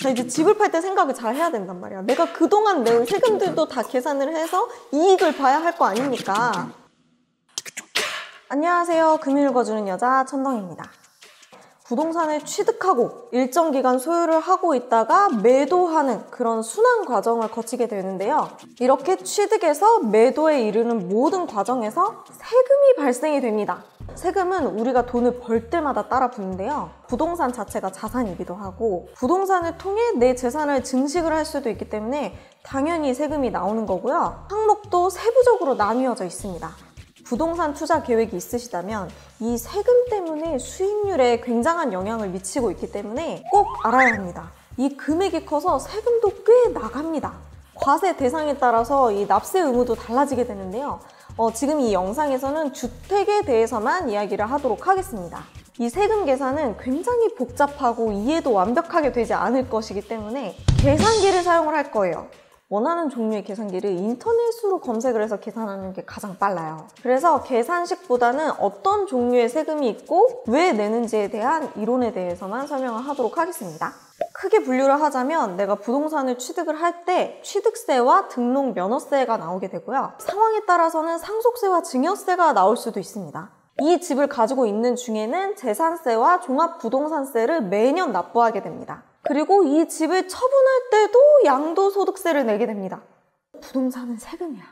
자, 이제 집을 팔 때 생각을 잘 해야 된단 말이야. 내가 그동안 낸 세금들도 다 계산을 해서 이익을 봐야 할 거 아닙니까? 안녕하세요. 금융 읽어주는 여자 천덩입니다. 부동산을 취득하고 일정 기간 소유를 하고 있다가 매도하는 그런 순환 과정을 거치게 되는데요. 이렇게 취득에서 매도에 이르는 모든 과정에서 세금이 발생이 됩니다. 세금은 우리가 돈을 벌 때마다 따라 붙는데요. 부동산 자체가 자산이기도 하고 부동산을 통해 내 재산을 증식을 할 수도 있기 때문에 당연히 세금이 나오는 거고요. 항목도 세부적으로 나뉘어져 있습니다. 부동산 투자 계획이 있으시다면 이 세금 때문에 수익률에 굉장한 영향을 미치고 있기 때문에 꼭 알아야 합니다. 이 금액이 커서 세금도 꽤 나갑니다. 과세 대상에 따라서 이 납세 의무도 달라지게 되는데요. 지금 이 영상에서는 주택에 대해서만 이야기를 하도록 하겠습니다. 이 세금 계산은 굉장히 복잡하고 이해도 완벽하게 되지 않을 것이기 때문에 계산기를 사용을 할 거예요. 원하는 종류의 계산기를 인터넷으로 검색을 해서 계산하는 게 가장 빨라요. 그래서 계산식보다는 어떤 종류의 세금이 있고 왜 내는지에 대한 이론에 대해서만 설명을 하도록 하겠습니다. 크게 분류를 하자면 내가 부동산을 취득을 할 때 취득세와 등록 면허세가 나오게 되고요. 상황에 따라서는 상속세와 증여세가 나올 수도 있습니다. 이 집을 가지고 있는 중에는 재산세와 종합부동산세를 매년 납부하게 됩니다. 그리고 이 집을 처분할 때도 양도소득세를 내게 됩니다. 부동산은 세금이야.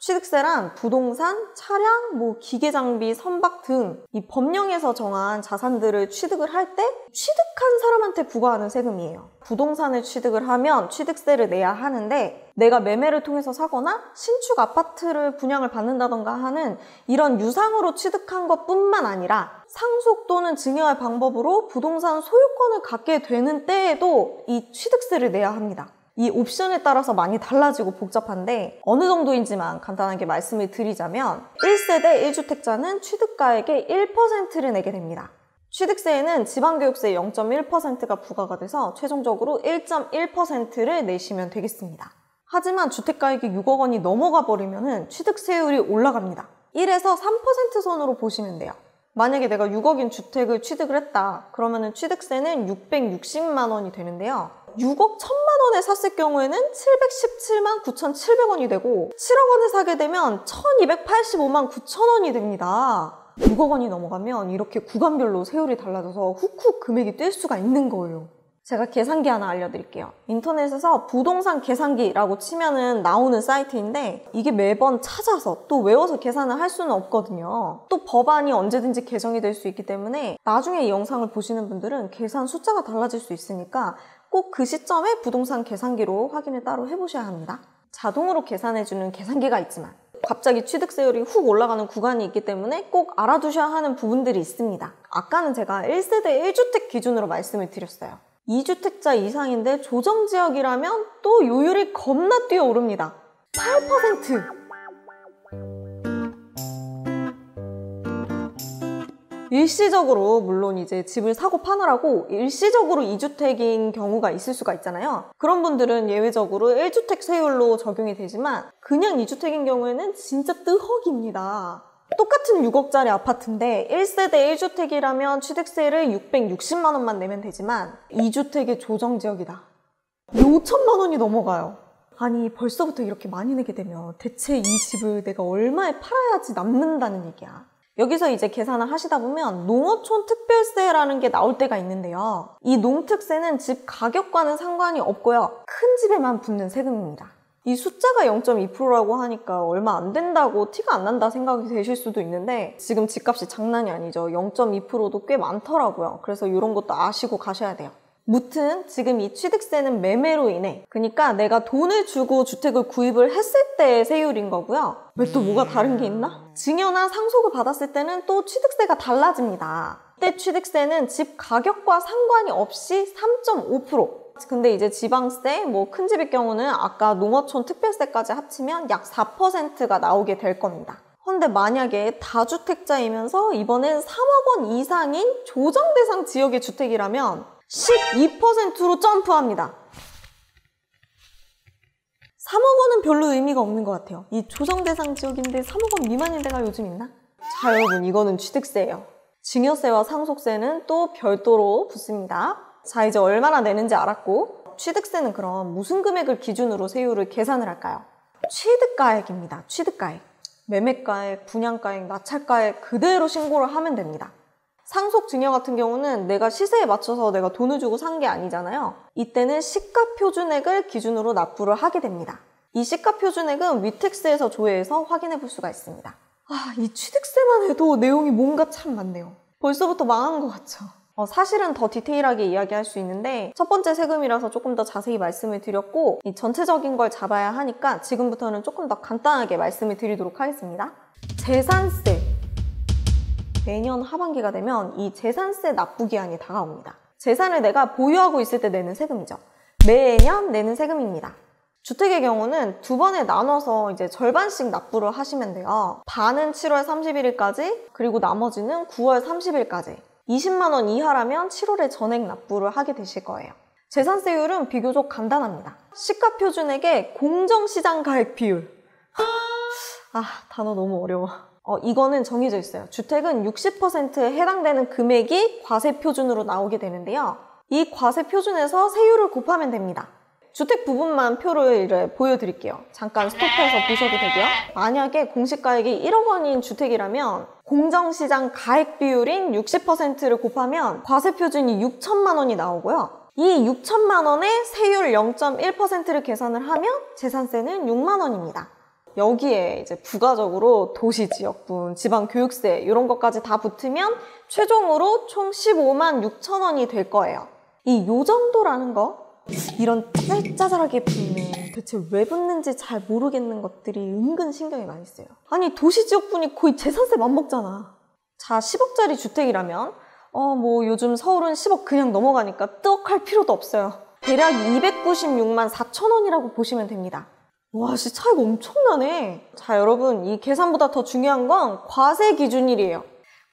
취득세란 부동산, 차량, 기계장비, 선박 등 이 법령에서 정한 자산들을 취득을 할 때 취득한 사람한테 부과하는 세금이에요. 부동산을 취득을 하면 취득세를 내야 하는데 내가 매매를 통해서 사거나 신축 아파트를 분양을 받는다던가 하는 이런 유상으로 취득한 것뿐만 아니라 상속 또는 증여할 방법으로 부동산 소유권을 갖게 되는 때에도 이 취득세를 내야 합니다. 이 옵션에 따라서 많이 달라지고 복잡한데 어느 정도인지만 간단하게 말씀을 드리자면 1세대 1주택자는 취득가액의 1%를 내게 됩니다. 취득세에는 지방교육세 0.1%가 부과가 돼서 최종적으로 1.1%를 내시면 되겠습니다. 하지만 주택가액이 6억 원이 넘어가 버리면 취득세율이 올라갑니다. 1에서 3% 선으로 보시면 돼요. 만약에 내가 6억인 주택을 취득을 했다. 그러면 취득세는 660만 원이 되는데요. 6억 1,000만 원에 샀을 경우에는 717만 9,700원이 되고 7억 원에 사게 되면 1,285만 9천 원이 됩니다. 6억 원이 넘어가면 이렇게 구간별로 세율이 달라져서 훅훅 금액이 뛸 수가 있는 거예요. 제가 계산기 하나 알려드릴게요. 인터넷에서 부동산 계산기라고 치면은 나오는 사이트인데 이게 매번 찾아서 또 외워서 계산을 할 수는 없거든요. 또 법안이 언제든지 개정이 될 수 있기 때문에 나중에 이 영상을 보시는 분들은 계산 숫자가 달라질 수 있으니까 꼭 그 시점에 부동산 계산기로 확인을 따로 해보셔야 합니다. 자동으로 계산해주는 계산기가 있지만 갑자기 취득세율이 훅 올라가는 구간이 있기 때문에 꼭 알아두셔야 하는 부분들이 있습니다. 아까는 제가 1세대 1주택 기준으로 말씀을 드렸어요. 2주택자 이상인데 조정지역이라면 또 요율이 겁나 뛰어오릅니다. 8%! 일시적으로 물론 이제 집을 사고 파느라고 일시적으로 2주택인 경우가 있을 수가 있잖아요. 그런 분들은 예외적으로 1주택 세율로 적용이 되지만 그냥 2주택인 경우에는 진짜 뜨헉입니다. 똑같은 6억짜리 아파트인데 1세대 1주택이라면 취득세를 660만 원만 내면 되지만 2주택의 조정지역이다. 5천만 원이 넘어가요. 아니 벌써부터 이렇게 많이 내게 되면 대체 이 집을 내가 얼마에 팔아야지 남는다는 얘기야. 여기서 이제 계산을 하시다 보면 농어촌 특별세라는 게 나올 때가 있는데요. 이 농특세는 집 가격과는 상관이 없고요. 큰 집에만 붙는 세금입니다. 이 숫자가 0.2%라고 하니까 얼마 안 된다고 티가 안 난다 생각이 되실 수도 있는데 지금 집값이 장난이 아니죠. 0.2%도 꽤 많더라고요. 그래서 이런 것도 아시고 가셔야 돼요. 무튼 지금 이 취득세는 매매로 인해 그러니까 내가 돈을 주고 주택을 구입을 했을 때의 세율인 거고요. 왜 또 뭐가 다른 게 있나? 증여나 상속을 받았을 때는 또 취득세가 달라집니다. 이때 취득세는 집 가격과 상관이 없이 3.5%. 근데 이제 지방세, 큰 집일 경우는 아까 농어촌 특별세까지 합치면 약 4%가 나오게 될 겁니다. 그런데 만약에 다주택자이면서 이번엔 3억 원 이상인 조정대상 지역의 주택이라면 12%로 점프합니다. 3억 원은 별로 의미가 없는 것 같아요. 이 조정대상 지역인데 3억 원 미만인 데가 요즘 있나? 자, 여러분 이거는 취득세예요. 증여세와 상속세는 또 별도로 붙습니다. 자, 이제 얼마나 내는지 알았고, 취득세는 그럼 무슨 금액을 기준으로 세율을 계산을 할까요? 취득가액입니다. 취득가액. 매매가액, 분양가액, 낙찰가액 그대로 신고를 하면 됩니다. 상속증여 같은 경우는 내가 시세에 맞춰서 내가 돈을 주고 산 게 아니잖아요. 이때는 시가표준액을 기준으로 납부를 하게 됩니다. 이 시가표준액은 위택스에서 조회해서 확인해 볼 수가 있습니다. 이 취득세만 해도 내용이 뭔가 참 많네요. 벌써부터 망한 것 같죠? 사실은 더 디테일하게 이야기할 수 있는데 첫 번째 세금이라서 조금 더 자세히 말씀을 드렸고 이 전체적인 걸 잡아야 하니까 지금부터는 조금 더 간단하게 말씀을 드리도록 하겠습니다. 재산세. 매년 하반기가 되면 이 재산세 납부 기한이 다가옵니다. 재산을 내가 보유하고 있을 때 내는 세금이죠. 매년 내는 세금입니다. 주택의 경우는 두 번에 나눠서 이제 절반씩 납부를 하시면 돼요. 반은 7월 31일까지, 그리고 나머지는 9월 30일까지. 20만 원 이하라면 7월에 전액 납부를 하게 되실 거예요. 재산세율은 비교적 간단합니다. 시가표준액의 공정시장 가액 비율. 단어 너무 어려워. 이거는 정해져 있어요. 주택은 60%에 해당되는 금액이 과세표준으로 나오게 되는데요. 이 과세표준에서 세율을 곱하면 됩니다. 주택 부분만 표를 보여드릴게요. 잠깐 스톱해서 보셔도 되고요. 만약에 공시가액이 1억 원인 주택이라면 공정시장 가액 비율인 60%를 곱하면 과세표준이 6천만 원이 나오고요. 이 6천만 원에 세율 0.1%를 계산을 하면 재산세는 6만 원입니다. 여기에 이제 부가적으로 도시지역분, 지방교육세 이런 것까지 다 붙으면 최종으로 총 15만 6천 원이 될 거예요. 요 정도라는 거, 이런 짜잘짜잘하게 붙는, 대체 왜 붙는지 잘 모르겠는 것들이 은근 신경이 많이 쓰여요. 아니 도시지역분이 거의 재산세 맘먹잖아. 자, 10억짜리 주택이라면 요즘 서울은 10억 그냥 넘어가니까 뜨억할 필요도 없어요. 대략 296만 4천 원이라고 보시면 됩니다. 와, 진짜 차이가 엄청나네. 자, 여러분, 이 계산보다 더 중요한 건 과세 기준일이에요.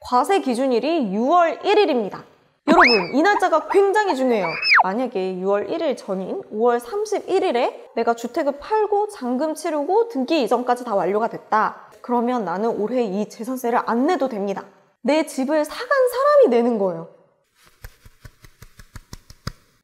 과세 기준일이 6월 1일입니다. 여러분, 이 날짜가 굉장히 중요해요. 만약에 6월 1일 전인 5월 31일에 내가 주택을 팔고 잔금 치르고 등기 이전까지 다 완료가 됐다. 그러면 나는 올해 이 재산세를 안 내도 됩니다. 내 집을 사간 사람이 내는 거예요.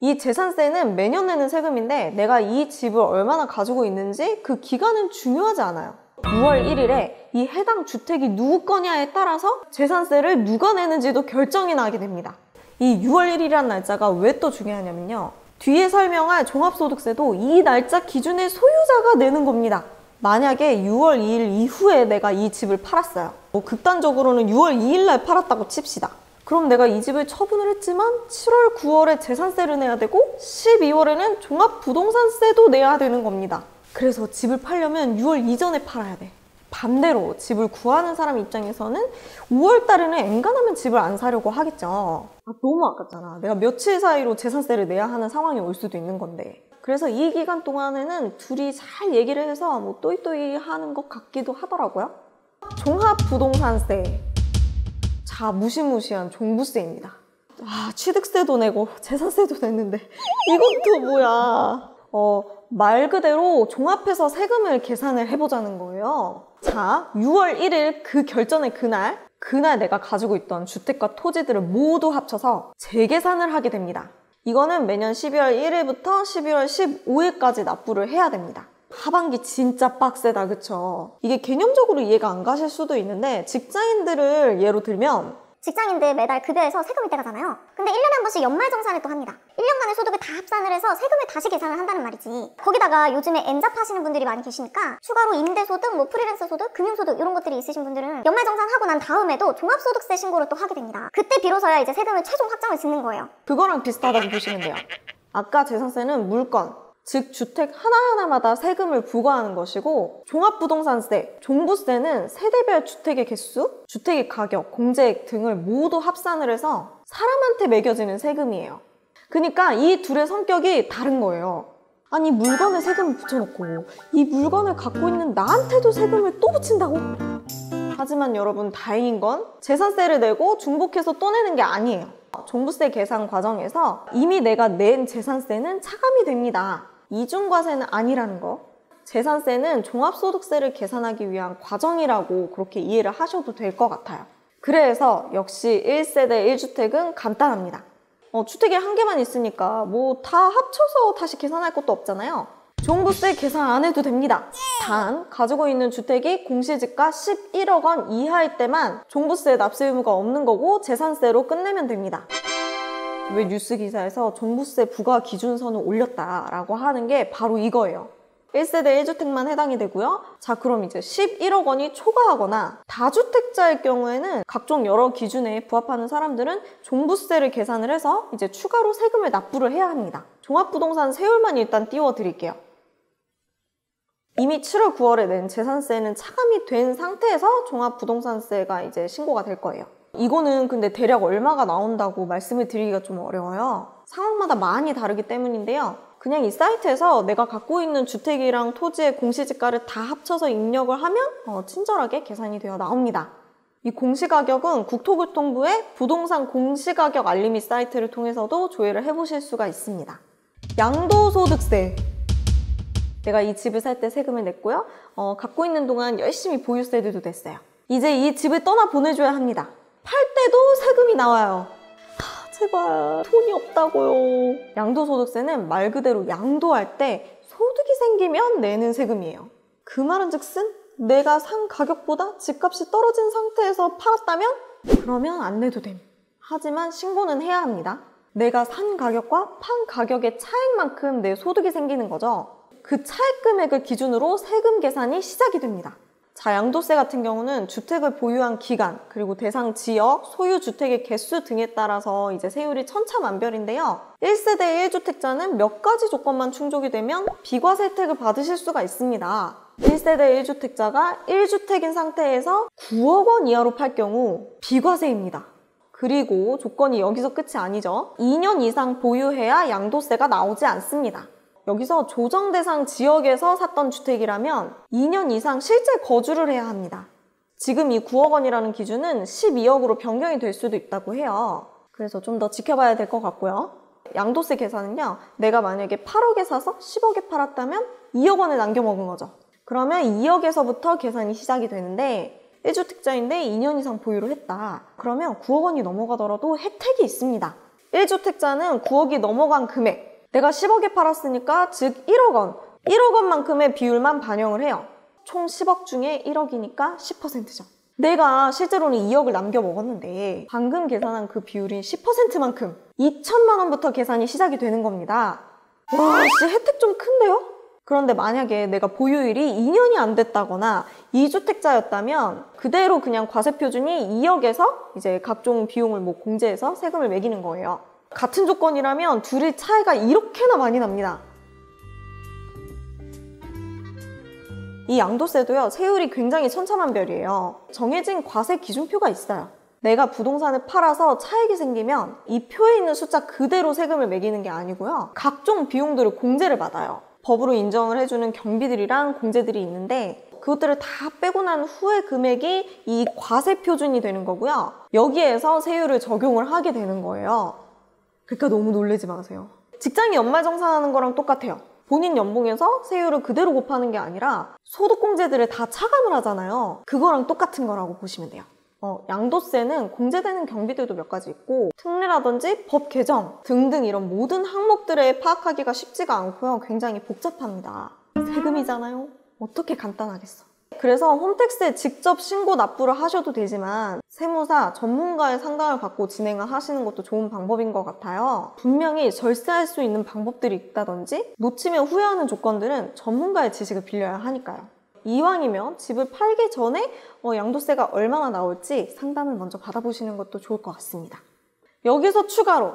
이 재산세는 매년 내는 세금인데 내가 이 집을 얼마나 가지고 있는지 그 기간은 중요하지 않아요. 6월 1일에 이 해당 주택이 누구 거냐에 따라서 재산세를 누가 내는지도 결정이 나게 됩니다. 이 6월 1일이라는 날짜가 왜 또 중요하냐면요. 뒤에 설명할 종합소득세도 이 날짜 기준의 소유자가 내는 겁니다. 만약에 6월 2일 이후에 내가 이 집을 팔았어요. 극단적으로는 6월 2일 날 팔았다고 칩시다. 그럼 내가 이 집을 처분을 했지만 7월, 9월에 재산세를 내야 되고 12월에는 종합부동산세도 내야 되는 겁니다. 그래서 집을 팔려면 6월 이전에 팔아야 돼. 반대로 집을 구하는 사람 입장에서는 5월 달에는 엔간하면 집을 안 사려고 하겠죠. 너무 아깝잖아. 내가 며칠 사이로 재산세를 내야 하는 상황이 올 수도 있는 건데. 그래서 이 기간 동안에는 둘이 잘 얘기를 해서 또이또이 하는 것 같기도 하더라고요. 종합부동산세. 자, 무시무시한 종부세입니다. 취득세도 내고 재산세도 냈는데 이건 또 뭐야. 말 그대로 종합해서 세금을 계산을 해보자는 거예요. 자, 6월 1일 그 결전의 그날 내가 가지고 있던 주택과 토지들을 모두 합쳐서 재계산을 하게 됩니다. 이거는 매년 12월 1일부터 12월 15일까지 납부를 해야 됩니다. 하반기 진짜 빡세다, 그쵸? 이게 개념적으로 이해가 안 가실 수도 있는데 직장인들을 예로 들면 직장인들 매달 급여에서 세금을 떼가잖아요. 근데 1년에 한 번씩 연말정산을 또 합니다. 1년간의 소득을 다 합산을 해서 세금을 다시 계산을 한다는 말이지. 거기다가 요즘에 N잡 하시는 분들이 많이 계시니까 추가로 임대소득, 프리랜서 소득, 금융소득 이런 것들이 있으신 분들은 연말정산하고 난 다음에도 종합소득세 신고를 또 하게 됩니다. 그때 비로소야 이제 세금을 최종 확정을 짓는 거예요. 그거랑 비슷하다고 보시면 돼요. 아까 재산세는 물건, 즉 주택 하나하나마다 세금을 부과하는 것이고 종합부동산세, 종부세는 세대별 주택의 개수, 주택의 가격, 공제액 등을 모두 합산을 해서 사람한테 매겨지는 세금이에요. 그러니까 이 둘의 성격이 다른 거예요. 아니 물건에 세금을 붙여놓고 이 물건을 갖고 있는 나한테도 세금을 또 붙인다고? 하지만 여러분 다행인 건 재산세를 내고 중복해서 또 내는 게 아니에요. 종부세 계산 과정에서 이미 내가 낸 재산세는 차감이 됩니다. 이중과세는 아니라는 거. 재산세는 종합소득세를 계산하기 위한 과정이라고 그렇게 이해를 하셔도 될 것 같아요. 그래서 역시 1세대 1주택은 간단합니다. 주택이 한 개만 있으니까 뭐 다 합쳐서 다시 계산할 것도 없잖아요. 종부세 계산 안 해도 됩니다. 단 가지고 있는 주택이 공시지가 11억 원 이하일 때만 종부세 납세 의무가 없는 거고 재산세로 끝내면 됩니다. 왜 뉴스 기사에서 종부세 부과 기준선을 올렸다라고 하는 게 바로 이거예요. 1세대 1주택만 해당이 되고요. 자, 그럼 이제 11억 원이 초과하거나 다주택자일 경우에는 각종 여러 기준에 부합하는 사람들은 종부세를 계산을 해서 이제 추가로 세금을 납부를 해야 합니다. 종합부동산 세율만 일단 띄워드릴게요. 이미 7월, 9월에 낸 재산세는 차감이 된 상태에서 종합부동산세가 이제 신고가 될 거예요. 이거는 근데 대략 얼마가 나온다고 말씀을 드리기가 좀 어려워요. 상황마다 많이 다르기 때문인데요. 그냥 이 사이트에서 내가 갖고 있는 주택이랑 토지의 공시지가를 다 합쳐서 입력을 하면 친절하게 계산이 되어 나옵니다. 이 공시가격은 국토교통부의 부동산 공시가격 알림이 사이트를 통해서도 조회를 해보실 수가 있습니다. 양도소득세. 내가 이 집을 살 때 세금을 냈고요. 갖고 있는 동안 열심히 보유세도 냈어요. 이제 이 집을 떠나 보내줘야 합니다. 팔 때도 세금이 나와요. 제발 돈이 없다고요. 양도소득세는 말 그대로 양도할 때 소득이 생기면 내는 세금이에요. 그 말은즉슨 내가 산 가격보다 집값이 떨어진 상태에서 팔았다면 그러면 안 내도 됨. 하지만 신고는 해야 합니다. 내가 산 가격과 판 가격의 차액만큼 내 소득이 생기는 거죠. 그 차액 금액을 기준으로 세금 계산이 시작이 됩니다. 자, 양도세 같은 경우는 주택을 보유한 기간, 그리고 대상 지역, 소유 주택의 개수 등에 따라서 이제 세율이 천차만별인데요. 1세대 1주택자는 몇 가지 조건만 충족이 되면 비과세 혜택을 받으실 수가 있습니다. 1세대 1주택자가 1주택인 상태에서 9억 원 이하로 팔 경우 비과세입니다. 그리고 조건이 여기서 끝이 아니죠. 2년 이상 보유해야 양도세가 나오지 않습니다. 여기서 조정 대상 지역에서 샀던 주택이라면 2년 이상 실제 거주를 해야 합니다. 지금 이 9억 원이라는 기준은 12억으로 변경이 될 수도 있다고 해요. 그래서 좀 더 지켜봐야 될 것 같고요. 양도세 계산은요. 내가 만약에 8억에 사서 10억에 팔았다면 2억 원을 남겨먹은 거죠. 그러면 2억에서부터 계산이 시작이 되는데 1주택자인데 2년 이상 보유를 했다. 그러면 9억 원이 넘어가더라도 혜택이 있습니다. 1주택자는 9억이 넘어간 금액, 내가 10억에 팔았으니까 즉 1억 원, 1억 원만큼의 비율만 반영을 해요. 총 10억 중에 1억이니까 10%죠. 내가 실제로는 2억을 남겨 먹었는데 방금 계산한 그 비율인 10%만큼 2천만 원부터 계산이 시작이 되는 겁니다. 와, 씨, 혜택 좀 큰데요? 그런데 만약에 내가 보유일이 2년이 안 됐다거나 2주택자였다면 그대로 그냥 과세 표준이 2억에서 이제 각종 비용을 공제해서 세금을 매기는 거예요. 같은 조건이라면 둘의 차이가 이렇게나 많이 납니다. 이 양도세도요, 세율이 굉장히 천차만별이에요. 정해진 과세 기준표가 있어요. 내가 부동산을 팔아서 차익이 생기면 이 표에 있는 숫자 그대로 세금을 매기는 게 아니고요. 각종 비용들을 공제를 받아요. 법으로 인정을 해주는 경비들이랑 공제들이 있는데 그것들을 다 빼고 난 후의 금액이 이 과세 표준이 되는 거고요. 여기에서 세율을 적용을 하게 되는 거예요. 그러니까 너무 놀라지 마세요. 직장인 연말정산하는 거랑 똑같아요. 본인 연봉에서 세율을 그대로 곱하는 게 아니라 소득공제들을 다 차감을 하잖아요. 그거랑 똑같은 거라고 보시면 돼요. 양도세는 공제되는 경비들도 몇 가지 있고 특례라든지 법 개정 등등 이런 모든 항목들을 파악하기가 쉽지가 않고요. 굉장히 복잡합니다. 세금이잖아요. 어떻게 간단하겠어. 그래서 홈택스에 직접 신고 납부를 하셔도 되지만 세무사 전문가의 상담을 받고 진행을 하시는 것도 좋은 방법인 것 같아요. 분명히 절세할 수 있는 방법들이 있다든지 놓치면 후회하는 조건들은 전문가의 지식을 빌려야 하니까요. 이왕이면 집을 팔기 전에 양도세가 얼마나 나올지 상담을 먼저 받아보시는 것도 좋을 것 같습니다. 여기서 추가로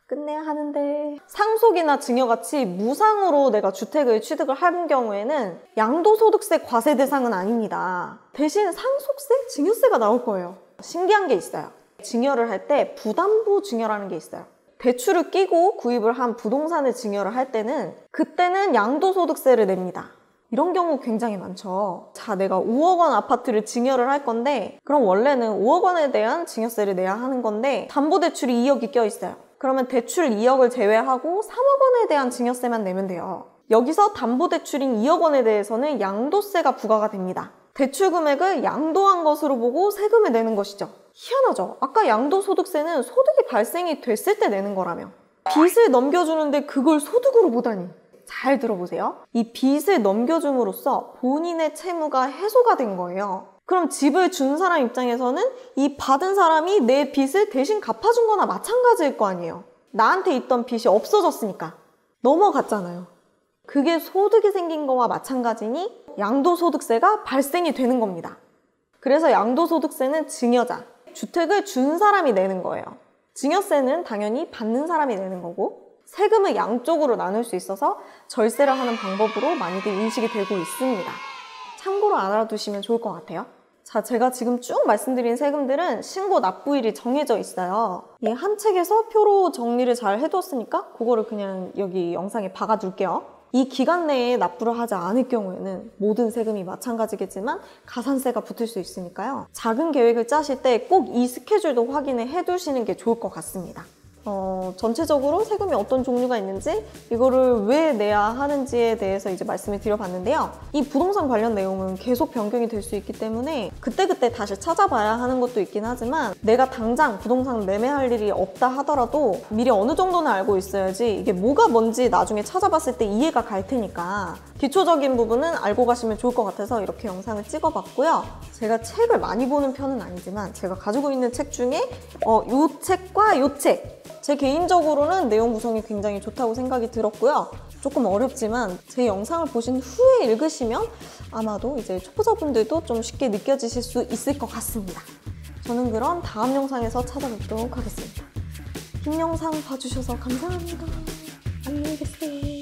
끝내야 하는데 상속이나 증여같이 무상으로 내가 주택을 취득을 한 경우에는 양도소득세 과세 대상은 아닙니다. 대신 상속세, 증여세가 나올 거예요. 신기한 게 있어요. 증여를 할 때 부담부 증여라는 게 있어요. 대출을 끼고 구입을 한 부동산을 증여를 할 때는 그때는 양도소득세를 냅니다. 이런 경우 굉장히 많죠. 자, 내가 5억 원 아파트를 증여를 할 건데 그럼 원래는 5억 원에 대한 증여세를 내야 하는 건데 담보대출이 2억이 껴있어요. 그러면 대출 2억을 제외하고 3억 원에 대한 증여세만 내면 돼요. 여기서 담보대출인 2억 원에 대해서는 양도세가 부과가 됩니다. 대출 금액을 양도한 것으로 보고 세금을 내는 것이죠. 희한하죠? 아까 양도소득세는 소득이 발생이 됐을 때 내는 거라며. 빚을 넘겨주는데 그걸 소득으로 보다니. 잘 들어보세요. 이 빚을 넘겨줌으로써 본인의 채무가 해소가 된 거예요. 그럼 집을 준 사람 입장에서는 이 받은 사람이 내 빚을 대신 갚아준 거나 마찬가지일 거 아니에요. 나한테 있던 빚이 없어졌으니까. 넘어갔잖아요. 그게 소득이 생긴 거와 마찬가지니 양도소득세가 발생이 되는 겁니다. 그래서 양도소득세는 증여자, 주택을 준 사람이 내는 거예요. 증여세는 당연히 받는 사람이 내는 거고, 세금을 양쪽으로 나눌 수 있어서 절세를 하는 방법으로 많이들 인식이 되고 있습니다. 참고로 알아두시면 좋을 것 같아요. 자, 제가 지금 쭉 말씀드린 세금들은 신고 납부일이 정해져 있어요. 이 한 책에서 표로 정리를 잘 해두었으니까 그거를 그냥 여기 영상에 박아둘게요. 이 기간 내에 납부를 하지 않을 경우에는 모든 세금이 마찬가지겠지만 가산세가 붙을 수 있으니까요. 작은 계획을 짜실 때 꼭 이 스케줄도 확인을 해두시는 게 좋을 것 같습니다. 전체적으로 세금이 어떤 종류가 있는지, 이거를 왜 내야 하는지에 대해서 이제 말씀을 드려봤는데요. 이 부동산 관련 내용은 계속 변경이 될 수 있기 때문에 그때그때 다시 찾아봐야 하는 것도 있긴 하지만, 내가 당장 부동산 매매할 일이 없다 하더라도 미리 어느 정도는 알고 있어야지 이게 뭐가 뭔지 나중에 찾아봤을 때 이해가 갈 테니까 기초적인 부분은 알고 가시면 좋을 것 같아서 이렇게 영상을 찍어봤고요. 제가 책을 많이 보는 편은 아니지만 제가 가지고 있는 책 중에 요 책과 요 책, 제 개인적으로는 내용 구성이 굉장히 좋다고 생각이 들었고요. 조금 어렵지만 제 영상을 보신 후에 읽으시면 아마도 이제 초보자분들도 좀 쉽게 느껴지실 수 있을 것 같습니다. 저는 그럼 다음 영상에서 찾아뵙도록 하겠습니다. 긴 영상 봐주셔서 감사합니다. 안녕히 계세요.